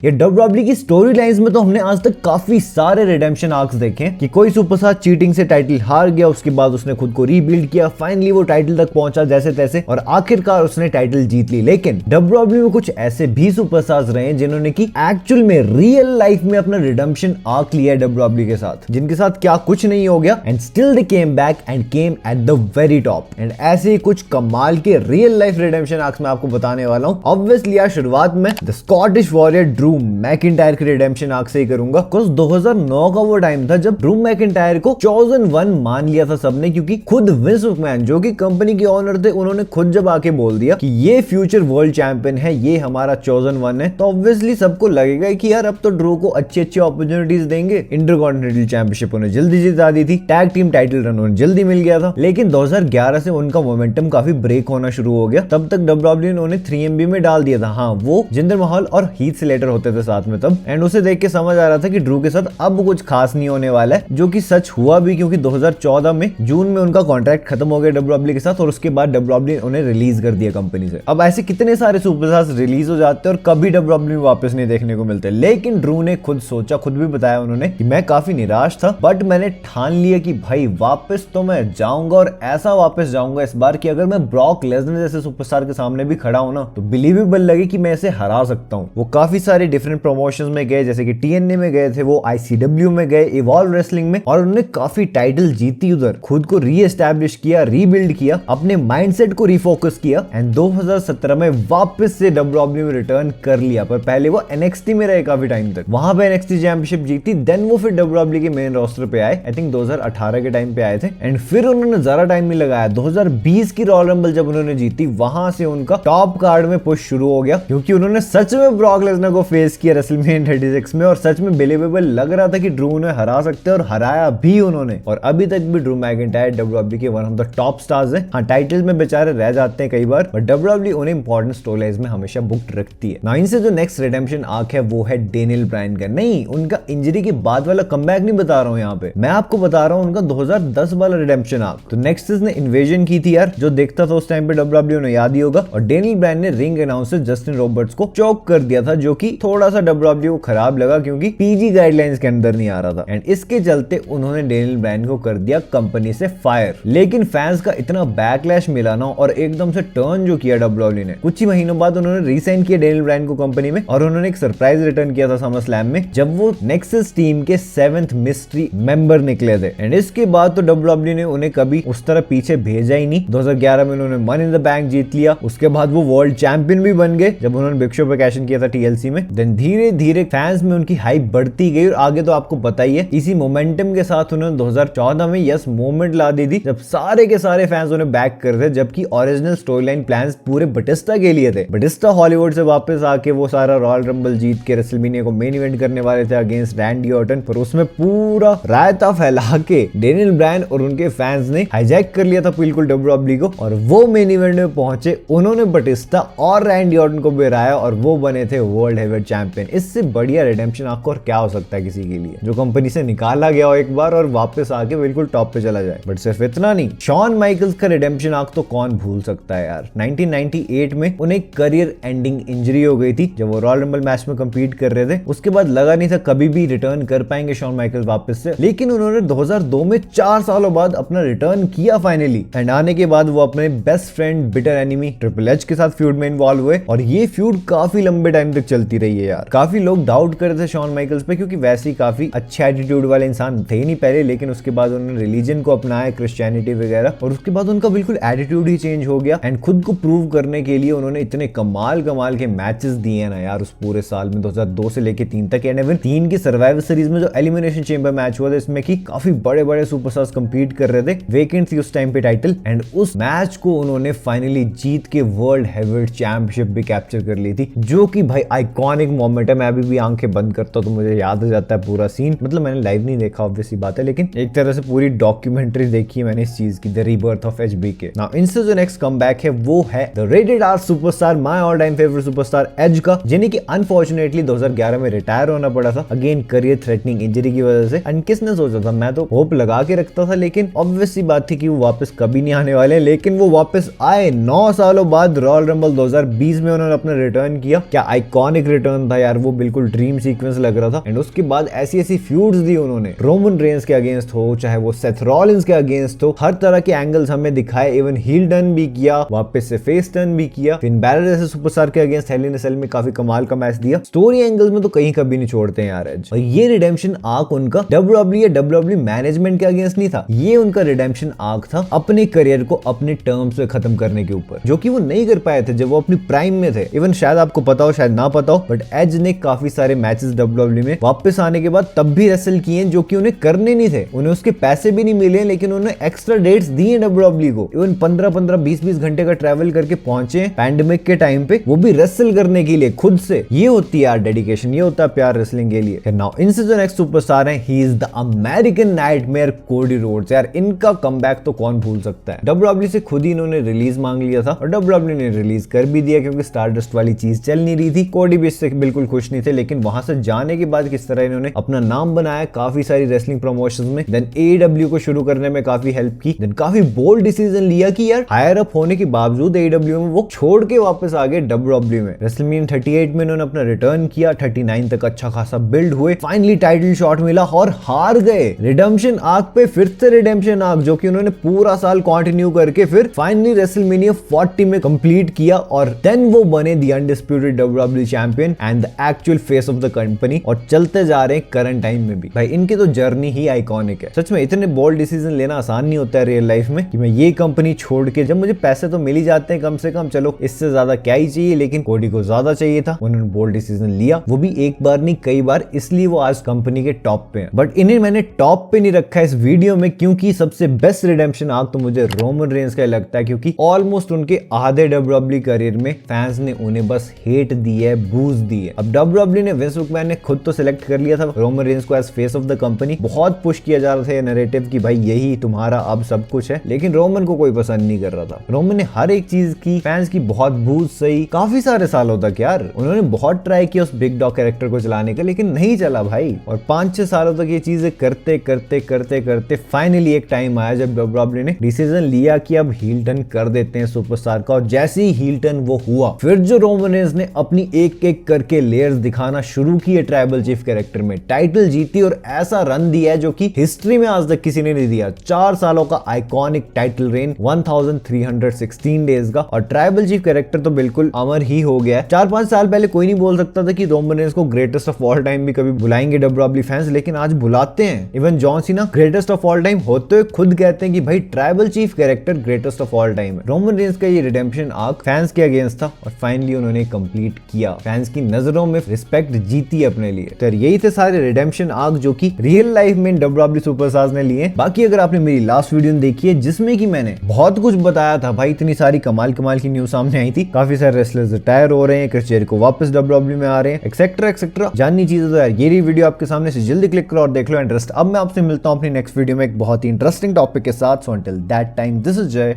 ये डब्ल्यूडब्ल्यूई की story lines में तो हमने आज तक काफी सारे रिडेम्पशन आर्क्स देखे हैं कि कोई सुपरस्टार चीटिंग से टाइटल हार गया, उसके बाद उसने खुद को रीबिल्ड किया, फाइनली वो टाइटल तक पहुंचा जैसे तैसे और आखिरकार उसने टाइटल जीत ली। लेकिन डब्ल्यूडब्ल्यूई में कुछ ऐसे भी सुपरस्टार्स रहे हैं जिन्होंने की एक्चुअल में रियल लाइफ में अपना रिडेम्पशन आर्क लिया है डब्ल्यूडब्ल्यूई के साथ, जिनके साथ क्या कुछ नहीं हो गया and still they came back and came at the very top. And ऐसे ही कुछ कमाल के रियल लाइफ रिडेम्पशन आर्क्स मैं आपको बताने वाला हूं। ऑब्वियसली यार शुरुआत में the Scottish warrior Drew McIntyre के रिडेम्पशन आर्क से ही करूंगा। बिकॉज़ 2009 का वो टाइम था जब ड्रू मैकिंटायर को चोजन वन मान लिया था सबने, क्योंकि खुद विंस मैकमैन जो कि कंपनी के ओनर थे, उन्होंने खुद जब आके बोल दिया कि ये फ्यूचर वर्ल्ड चैंपियन है, ये हमारा चोजन वन है, तो ऑब्वियसली सबको लगेगा कि यार अब तो ड्रू को अच्छी अच्छी अपॉर्चुनिटीज देंगे। इंटरकॉन्टिनेंटल चैंपियनशिप उन्हें जल्दी जिता दी थी, टैग टीम टाइटल रन उन्हें जल्दी मिल गया था। लेकिन 2011 से उनका मोमेंटम काफी ब्रेक होना शुरू हो गया। तब तक डब्ल्यूडब्ल्यूई ने उन्हें 3MB में डाल दिया था। हाँ, वो जिंदर महल और हीथ स्लेटर होते थे साथ में तब, एंड उसे देख के समझ आ रहा था कि ड्रू के साथ अब कुछ खास नहीं होने वाला है, जो कि सच हुआ भी, क्योंकि 2014 में जून में उनका कॉन्ट्रैक्ट खत्म हो गया डब्ल्यूडब्ल्यूई के साथ और उसके बाद डब्ल्यूडब्ल्यूई उन्हें रिलीज कर दिया कंपनी से। अब ऐसे कितने सारे सुपरस्टार्स रिलीज हो जाते हैं और कभी डब्ल्यूडब्ल्यूई वापस नहीं देखने को मिलते। लेकिन ड्रू ने खुद सोचा, खुद भी बताया उन्होंने कि मैं काफी निराश था, बट मैंने ठान लिया कि भाई वापस तो मैं जाऊंगा और ऐसा वापस जाऊंगा इस बार कि अगर मैं ब्रॉक लेसनर जैसे सुपरस्टार के सामने भी खड़ा हूं ना, तो बिलीवेबल लगे कि मैं इसे हरा सकता हूं। वो काफी सारे डिफरेंट प्रमोशंस में गए, जैसे कि TNA में गए थे, वो ICW में गए, इवॉल्व रेसलिंग में, और उन्होंने काफी टाइटल जीती उधर, खुद को रीएस्टैब्लिश किया, रीबिल्ड किया, अपने माइंडसेट को रिफोकस किया एंड 2017 में वापस से डब्ल्यूडब्ल्यूई में रिटर्न कर लिया। पर पहले वो NXT में रहे काफी टाइम तक, वहां पे NXT चैंपियनशिप जीती, देन वो फिर डब्ल्यूडब्ल्यूई के मेन रोस्टर पे आए। आई थिंक 2018 के टाइम पे आए थे एंड फिर उन्होंने ज्यादा टाइम नहीं लगाया। 2020 की रॉयल रंबल जब उन्होंने जीती, वहां से उनका टॉप कार्ड में पुश शुरू हो गया, क्योंकि उन्होंने सच में ब्रॉक लेसनर को फेस किया रेसलमेनिया 36 में और सच में बिलीवेबल लग रहा था कि ड्रू ने हरा सकते हैं और हराया भी उन्होंने। और अभी तक भी ड्रू मैकिंटायर डब्ल्यूडब्ल्यूई के one of the top stars हैं। हाँ, टाइटल में बेचारे रह जाते हैं कई बार, बट डब्ल्यूडब्ल्यूई उन्हें इंपॉर्टेंट स्टोरी लाइंस में हमेशा बुक्ड रखती है। इनसे जो नेक्स्ट रिडेम्पशन आर्क है वो है डेनियल ब्रायन का। नहीं, उनका इंजरी के बाद वाला कमबैक नहीं बता रहा हूं यहाँ पे, मैं आपको बता रहा हूं उनका 2010 वाला रिडेम्पशन आर्क। तो नेक्सस ने इन्वेजन की थी यार, जो देखता था उस टाइम पे डब्ल्यूडब्ल्यूई ने याद ही होगा, और डेनियल ब्रायन ने रिंग अनाउंसर जस्टिन रॉबर्ट्स को चोक कर दिया था, जो कि थोड़ा सा डब्ल्यूडब्ल्यूई को खराब लगा क्योंकि PG गाइडलाइंस के अंदर नहीं आ रहा था एंड इसके चलते उन्होंने डेनियल ब्रायन को कर दिया कंपनी से फायर। लेकिन फैंस का इतना बैकलैश मिला ना, और एकदम से टर्न जो किया डब्ल्यूडब्ल्यूई ने, कुछ ही महीनों बाद उन्होंने रीसाइन किया डेनियल ब्रायन को कंपनी में, और उन्होंने एक सरप्राइज रिटर्न किया था समर स्लैम में, जब वो नेक्सस टीम के 7th मिस्ट्री मेंबर निकले थे। एंड इसके बाद तो डब्ल्यूडब्ल्यूई ने उन्हें कभी उस तरह पीछे भेजा ही नहीं। 2011 में उन्होंने मनी इन द बैंक जीत लिया, उसके बाद वो वर्ल्ड चैंपियन भी बन गए जब उन्होंने बिग शो पे कैश इन किया था TLC में। देन धीरे धीरे फैंस में उनकी हाइप बढ़ती गई और आगे तो आपको पता ही है, इसी मोमेंटम के साथ उन्होंने 2014 में यस मोमेंट ला दी थी, जब सारे के सारे फैंस उन्हें बैक कर रहे थे, जबकि ओरिजिनल स्टोरी लाइन प्लान्स पूरे बटिस्टा के लिए थे। बटिस्टा हॉलीवुड से वापस आके वो सारा रॉयल रंबल जीत के रेसलमेनिया को मेन इवेंट करने वाले थे अगेंस्ट रैंडी ऑर्टन, पर उसमें पूरा रायता फैला के डेनियल ब्रायन और उनके फैंस ने हाईजैक कर लिया था बिल्कुल डब्ल्यूडब्ल्यूई को, और वो मेन इवेंट में पहुंचे, उन्होंने बटिस्टा और रैंडी ऑर्टन को भी हराया और वो बने थे वर्ल्ड हेवीवेट चैंपियन। इससे बढ़िया रिडेम्पशन आपको और क्या हो सकता है किसी के लिए, जो कंपनी से निकाला गया हो एक बार और वापस आके बिल्कुल टॉप पे चला जाए। बट सिर्फ इतना नहीं, शॉन माइकल्स का रिडेम्पशन आर्क तो कौन भूल सकता है यार। 1998 में उन्हें करियर एंडिंग इंजरी हो गई थी जब वो रॉयल रंबल मैच में कंपीट कर रहे थे। उसके बाद लगा नहीं था कभी भी रिटर्न कर पाएंगे शॉन माइकल्स वापस से, लेकिन उन्होंने 2002 में 4 सालों बाद अपना रिटर्न किया फाइनली। एंड आने के बाद वो अपने best friend bitter enemy triple H के साथ फ्यूड में इन्वॉल्व हुए, और ये फ्यूड काफी लंबे टाइम तक चलती रही है यार। काफी लोग डाउट कर रहे थे शॉन माइकल्स पे, क्योंकि वैसे ही काफी अच्छे एटीट्यूड वाले इंसान थे ही नहीं पहले, लेकिन उसके बाद उन्होंने रिलीजन को अपनाया, क्रिश्चियनिटी वगैरह, और उसके बाद उनका बिल्कुल एटीट्यूड ही चेंज हो गया। एंड खुद को प्रूव करने के लिए उन्होंने इतने कमाल के मैचेस दिए हैं ना यार उस पूरे साल में, 2002 से लेके 3 तक। एंड इवन 3 की सर्वाइवर सीरीज में जो एलिमिनेशन चेंबर मैच हुआ था, इसमें की काफी बड़े बड़े सुपरस्टार्स कंपीट कर रहे थे, वेकेंट थी उस टाइम पे टाइटल, एंड उस मैच को उन्होंने फाइनली जीत के वर्ल्ड हेवीवेट चैंपियनशिप भी कैप्चर कर ली थी, जो कि भाई आइकॉनिक मोमेंट है। मैं अभी भी आंखें बंद करता हूं तो मुझे याद हो जाता है पूरा सीन। मतलब मैंने लाइव नहीं देखा ऑब्वियसली बात है, लेकिन एक तरह से पूरी डॉक्यूमेंट्री देखी है मैंने इस चीज की, the rebirth of HBK। Now इनसे जो नेक्स्ट कमबैक है वो है the rated R superstar, my all time favourite superstar Edge का, जिन्हें कि अनफॉर्चुनेटली 2011 में रिटायर होना पड़ा था अगेन करियर थ्रेटनिंग इंजरी की वजह से। एंड किसने सोचा था, मैं तो होप लगा के रखता था, लेकिन ऑब्वियसली बात थी कि वो वापस कभी नहीं आने वाले, लेकिन वो वापस आए 9 सालों बाद। रॉयल रंबल 2020 में उन्होंने अपना रिटर्न किया। क्या आइकॉनिक रिटर्न रिटर्न था यार वो बिल्कुल ड्रीम सीक्वेंस लग रहा था। एंड उसके बाद ऐसी ऐसी फ्यूड्स दी उन्होंने, रोमन रेंस के अगेंस्ट हो चाहे वो सेथ रॉलिंस के अगेंस्ट हो, हर तरह के एंगल्स हमें दिखाए। इवन हील टर्न भी किया, वापस से फेस टर्न भी किया। फिन बैलर जैसे सुपरस्टार के अगेंस्ट हेल इन अ सेल में काफी कमाल का मैच दिया। स्टोरी एंगल्स में तो कहीं कभी नहीं छोड़ते हैं यार एज। और ये रिडेम्पशन आर्क उनका WWE या WWE मैनेजमेंट के अगेंस्ट नहीं था, ये उनका रिडेम्पशन आर्क था अपने करियर को अपने टर्म्स पे खत्म करने के ऊपर, जो कि वो नहीं कर पाए थे जब वो अपनी प्राइम में थे। इवन शायद आपको पता हो शायद ना पता हो, बट एज ने काफी सारे मैचेस WWE में वापस आने के बाद तब भी रेसल किए जो कि उन्हें करने नहीं थे, उन्हें उसके पैसे भी नहीं मिले, लेकिन उन्होंने एक्स्ट्रा डेट्स दिए WWE को। इवन 15-15 20-20 घंटे का ट्रैवल करके पहुंचे पैंडेमिक के टाइम पे, वो भी रेसल करने के लिए खुद से। ये होती है यार डेडिकेशन, ये होता है प्यार रेसलिंग के लिए। नाउ इनसे जो नेक्स्ट सुपरस्टार है, he is the American nightmare Cody Rhodes. यार इनका कमबैक तो कौन भूल सकता है। WWE से खुद ही इन्होंने रिलीज मांग लिया था और WWE ने रिलीज कर भी दिया, क्योंकि स्टारडस्ट वाली चीज चल नहीं रही थी। कोडी भी इससे बिल्कुल खुश नहीं थे, लेकिन वहां से जाने के बाद किस तरह इन्होंने अपना नाम बनाया काफी सारी रेसलिंग प्रमोशंस में। देन AEW को शुरू करने में काफी हेल्प की। देन काफी बोल्ड डिसीजन लिया कि यार हायर अप होने के बावजूद AEW में वो छोड़ के वापस आ गए WWE में। रेसलमेनिया 38 में इन्होंने अपना रिटर्न किया, 39 तक अच्छा खासा बिल्ड हुए, फाइनली टाइटल शॉट मिला और हार गए। रिडेम्पशन आर्क पे फिर से रिडेम्पशन आर्क, जो कि उन्होंने पूरा साल कंटिन्यू करके फिर फाइनली रेसलमेनिया 40 में कंप्लीट किया, और देन वो बने the undisputed WWE champion and the actual face of the company, और चलते जा रहे हैं करंट टाइम में भी। भाई इनकी तो जर्नी ही आइकॉनिक है। सच में इतने बोल्ड डिसीजन लेना आसान नहीं होता है रियल लाइफ में, कि मैं ये कंपनी छोड़ के, जब मुझे पैसे तो मिल ही जाते हैं कम से कम, चलो इससे ज्यादा क्या ही चाहिए, लेकिन कोडी को ज्यादा चाहिए था। उन्होंने बोल्ड डिसीजन लिया, वो भी एक बार नहीं कई बार, इसलिए वो आज कंपनी के टॉप पे है। बट इन्हें मैंने टॉप पे नहीं रखा इस वीडियो में, क्योंकि सबसे बेस्ट रिडेम्पशन आर्क तो मुझे रोमन रेंस का लगता है, क्योंकि ऑलमोस्ट उनके आधे WWE करियर में फैंस ने उन्हें बस हेट दी है, बूज दी है। अब WWE ने, विंस मैकमैन ने खुद तो सिलेक्ट कर लिया था रोमन रेंस को as face of the company. बहुत पुश किया जा रहा था ये नैरेटिव कि भाई यही तुम्हारा अब सब कुछ है, लेकिन रोमन को कोई पसंद नहीं कर रहा था। रोमन ने हर एक चीज की फैंस की बहुत बूज सही काफी सारे सालों तक यार। उन्होंने बहुत ट्राई किया उस बिग डॉग कैरेक्टर को चलाने का, लेकिन नहीं चला भाई। और 5-6 सालों तक ये चीजें करते करते करते करते फाइनली एक टाइम आया जब WWE ने डिसीजन लिया कि अब हील टर्न कर देते हैं सुपरस्टार का। और जैसे ही हील टर्न वो हुआ, फिर जो रोमन रेंस ने अपनी एक एक करके लेयर्स दिखाना शुरू किए ट्राइबल चीफ कैरेक्टर में, टाइटल जीती और ऐसा रन दिया है जो कि हिस्ट्री में आज तक किसी ने नहीं दिया। 4 सालों का आइकॉनिक टाइटल रेन, 1316 डेज का, और ट्राइबल चीफ कैरेक्टर तो बिल्कुल अमर ही हो गया है। 4-5 साल पहले कोई नहीं बोल सकता था कि रोमन रेंस को ग्रेटेस्ट ऑफ ऑल टाइम भी कभी बुलाएंगे WWE फैंस, लेकिन आज बुलाते हैं। Even John Cena greatest of all time होते हुए खुद कहते हैं कि भाई tribal chief character greatest of all time है। रोमन रेंस का ये रिडेम्पशन आर्क फैंस के अगेंस्ट था और फाइनली उन्होंने कंप्लीट किया, फैंस की नजरों में रिस्पेक्ट जीती अपने लिए। तो यही थे सारे रिडेम्पशन आर्क जो कि रियल लाइफ में WWE सुपरस्टार्स ने लिए। बाकी अगर आपने मेरी लास्ट वीडियो देखी है जिसमें कि मैंने बहुत कुछ बताया था भाई, इतनी सारी कमाल कमाल की न्यूज सामने आई थी, काफी सारे रेसलर्स रिटायर हो रहे हैं, क्रिस जेरिको वापस WWE में आ रहे हैं, एक्सेट्रा एक्सेट्रा, जाननी चीजें तो यार ये वीडियो आपके सामने से जल्दी क्लिक करो और देख लो इंटरेस्ट। अब मैं आपसे मिलता हूं अपनी नेक्स्ट वीडियो में एक बहुत ही इंटरेस्टिंग टॉपिक के साथ। So until that time, this is जय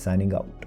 साइनिंग आउट।